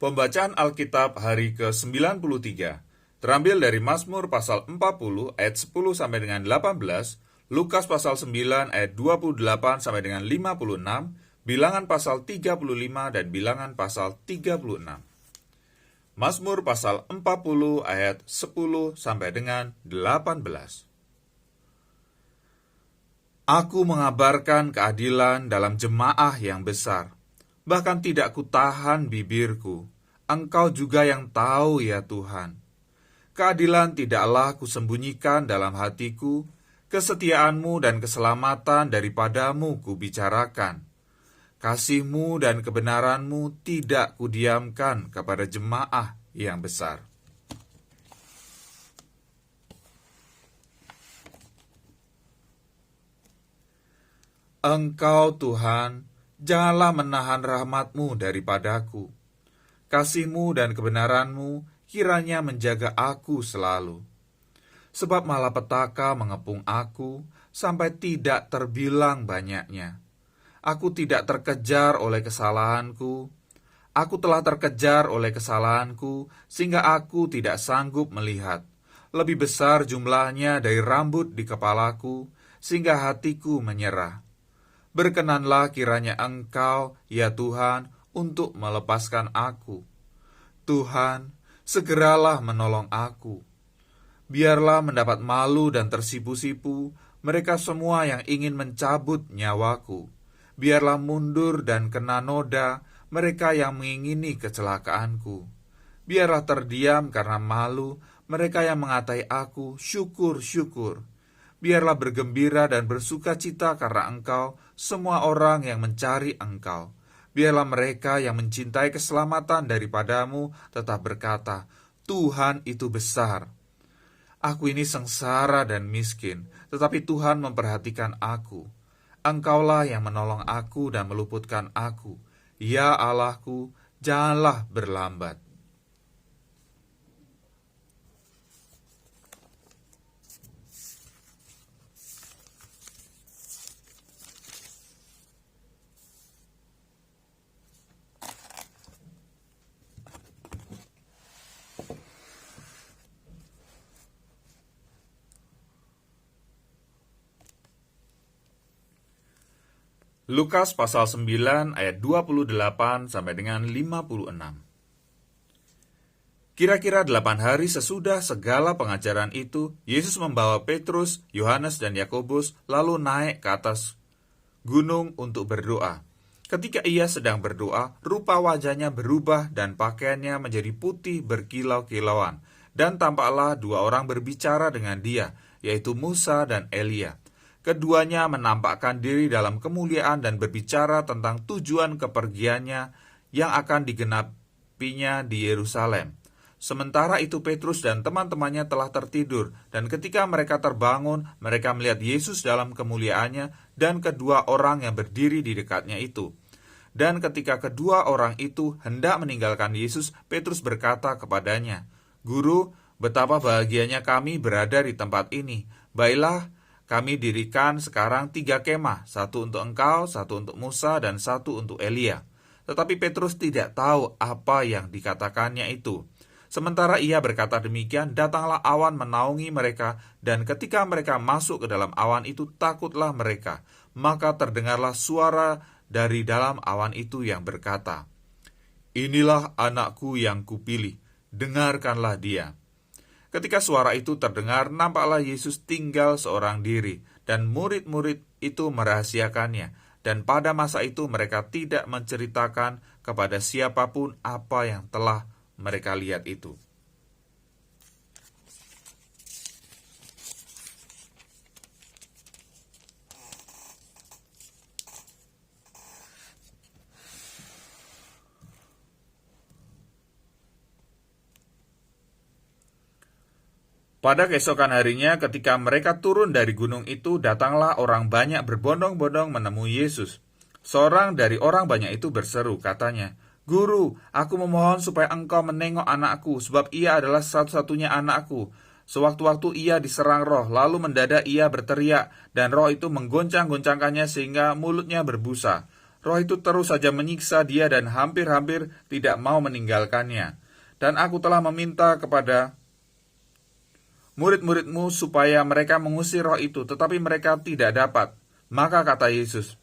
Pembacaan Alkitab hari ke-93 terambil dari Mazmur pasal 40 ayat 10 sampai dengan 18, Lukas pasal 9 ayat 28 sampai dengan 56, Bilangan pasal 35 dan Bilangan pasal 36. Mazmur pasal 40 ayat 10 sampai dengan 18. Aku mengabarkan keadilan dalam jemaah yang besar, bahkan tidak kutahan bibirku. Engkau juga yang tahu ya Tuhan. Keadilan tidaklah kusembunyikan dalam hatiku, kesetiaanmu dan keselamatan daripadamu kubicarakan. Kasihmu dan kebenaranmu tidak kudiamkan kepada jemaah yang besar. Engkau Tuhan, janganlah menahan rahmat-Mu daripadaku. Kasih-Mu dan kebenaran-Mu kiranya menjaga aku selalu. Sebab malapetaka mengepung aku sampai tidak terbilang banyaknya. Aku tidak terkejar oleh kesalahanku. Aku telah terkejar oleh kesalahanku sehingga aku tidak sanggup melihat. Lebih besar jumlahnya dari rambut di kepalaku sehingga hatiku menyerah. Berkenanlah kiranya Engkau, ya Tuhan, untuk melepaskan aku. Tuhan, segeralah menolong aku. Biarlah mendapat malu dan tersipu-sipu mereka semua yang ingin mencabut nyawaku. Biarlah mundur dan kena noda mereka yang mengingini kecelakaanku. Biarlah terdiam karena malu mereka yang mengatai aku, syukur, syukur. Biarlah bergembira dan bersuka cita karena Engkau, semua orang yang mencari Engkau. Biarlah mereka yang mencintai keselamatan daripadamu tetap berkata, Tuhan itu besar. Aku ini sengsara dan miskin, tetapi Tuhan memperhatikan aku. Engkaulah yang menolong aku dan meluputkan aku. Ya Allahku, janganlah berlambat. Lukas pasal 9 ayat 28 sampai dengan 56. Kira-kira 8 hari sesudah segala pengajaran itu, Yesus membawa Petrus, Yohanes dan Yakobus lalu naik ke atas gunung untuk berdoa. Ketika ia sedang berdoa, rupa wajahnya berubah dan pakaiannya menjadi putih berkilau-kilauan, dan tampaklah 2 orang berbicara dengan dia, yaitu Musa dan Elia. Keduanya menampakkan diri dalam kemuliaan dan berbicara tentang tujuan kepergiannya yang akan digenapinya di Yerusalem. Sementara itu Petrus dan teman-temannya telah tertidur, dan ketika mereka terbangun, mereka melihat Yesus dalam kemuliaannya dan kedua orang yang berdiri di dekatnya itu. Dan ketika kedua orang itu hendak meninggalkan Yesus, Petrus berkata kepadanya, Guru, betapa bahagianya kami berada di tempat ini. Baiklah, kami dirikan sekarang 3 kemah, 1 untuk engkau, 1 untuk Musa, dan 1 untuk Elia. Tetapi Petrus tidak tahu apa yang dikatakannya itu. Sementara ia berkata demikian, datanglah awan menaungi mereka, dan ketika mereka masuk ke dalam awan itu, takutlah mereka. Maka terdengarlah suara dari dalam awan itu yang berkata, Inilah anakku yang kupilih, dengarkanlah dia. Ketika suara itu terdengar, nampaklah Yesus tinggal seorang diri, dan murid-murid itu merahasiakannya. Dan pada masa itu mereka tidak menceritakan kepada siapapun apa yang telah mereka lihat itu. Pada keesokan harinya, ketika mereka turun dari gunung itu, datanglah orang banyak berbondong-bondong menemui Yesus. Seorang dari orang banyak itu berseru, katanya, Guru, aku memohon supaya engkau menengok anakku, sebab ia adalah satu-satunya anakku. Sewaktu-waktu ia diserang roh, lalu mendadak ia berteriak, dan roh itu menggoncang-goncangkannya sehingga mulutnya berbusa. Roh itu terus saja menyiksa dia dan hampir-hampir tidak mau meninggalkannya. Dan aku telah meminta kepada murid-muridmu supaya mereka mengusir roh itu, tetapi mereka tidak dapat. Maka kata Yesus,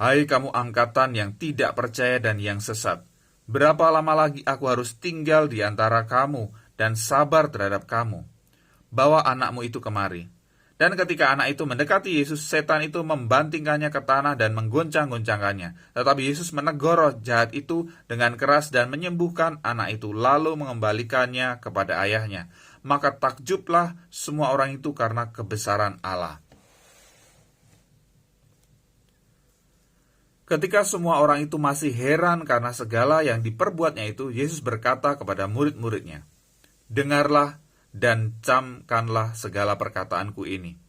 "Hai kamu angkatan yang tidak percaya dan yang sesat, berapa lama lagi aku harus tinggal di antara kamu dan sabar terhadap kamu? Bawa anakmu itu kemari." Dan ketika anak itu mendekati Yesus, setan itu membantingkannya ke tanah dan menggoncang-goncangkannya. Tetapi Yesus menegur roh jahat itu dengan keras dan menyembuhkan anak itu, lalu mengembalikannya kepada ayahnya. Maka takjublah semua orang itu karena kebesaran Allah. Ketika semua orang itu masih heran karena segala yang diperbuatnya itu, Yesus berkata kepada murid-muridnya, "Dengarlah dan camkanlah segala perkataanku ini.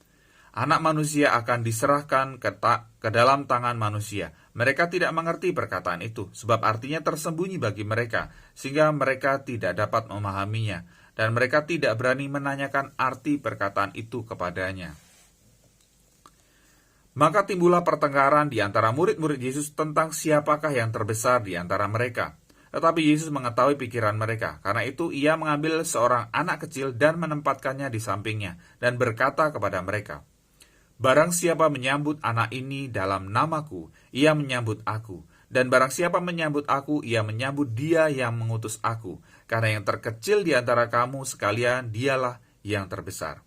Anak manusia akan diserahkan ke dalam tangan manusia. Mereka tidak mengerti perkataan itu, sebab artinya tersembunyi bagi mereka, sehingga mereka tidak dapat memahaminya, dan mereka tidak berani menanyakan arti perkataan itu kepadanya." Maka timbullah pertengkaran di antara murid-murid Yesus tentang siapakah yang terbesar di antara mereka. Tetapi Yesus mengetahui pikiran mereka. Karena itu ia mengambil seorang anak kecil dan menempatkannya di sampingnya, dan berkata kepada mereka, "Barang siapa menyambut anak ini dalam namaku, ia menyambut aku. Dan barang siapa menyambut aku, ia menyambut dia yang mengutus aku. Karena yang terkecil di antara kamu sekalian, dialah yang terbesar."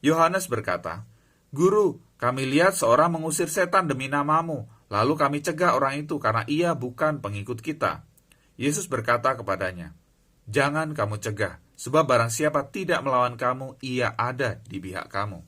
Yohanes berkata, "Guru, kami lihat seorang mengusir setan demi namamu, lalu kami cegah orang itu karena ia bukan pengikut kita." Yesus berkata kepadanya, "Jangan kamu cegah, sebab barang siapa tidak melawan kamu, ia ada di pihak kamu."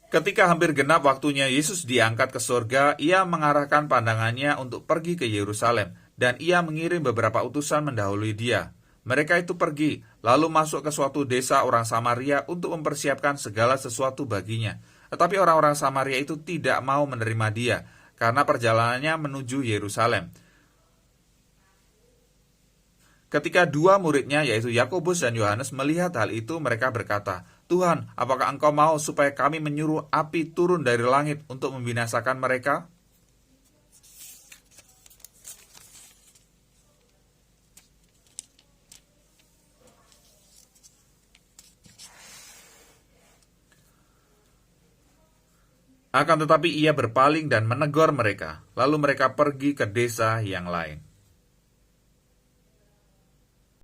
Ketika hampir genap waktunya Yesus diangkat ke surga, ia mengarahkan pandangannya untuk pergi ke Yerusalem, dan ia mengirim beberapa utusan mendahului dia. Mereka itu pergi, lalu masuk ke suatu desa orang Samaria untuk mempersiapkan segala sesuatu baginya. Tetapi orang-orang Samaria itu tidak mau menerima dia, karena perjalanannya menuju Yerusalem. Ketika dua muridnya, yaitu Yakobus dan Yohanes, melihat hal itu, mereka berkata, "Tuhan, apakah Engkau mau supaya kami menyuruh api turun dari langit untuk membinasakan mereka?" Akan tetapi ia berpaling dan menegur mereka, lalu mereka pergi ke desa yang lain.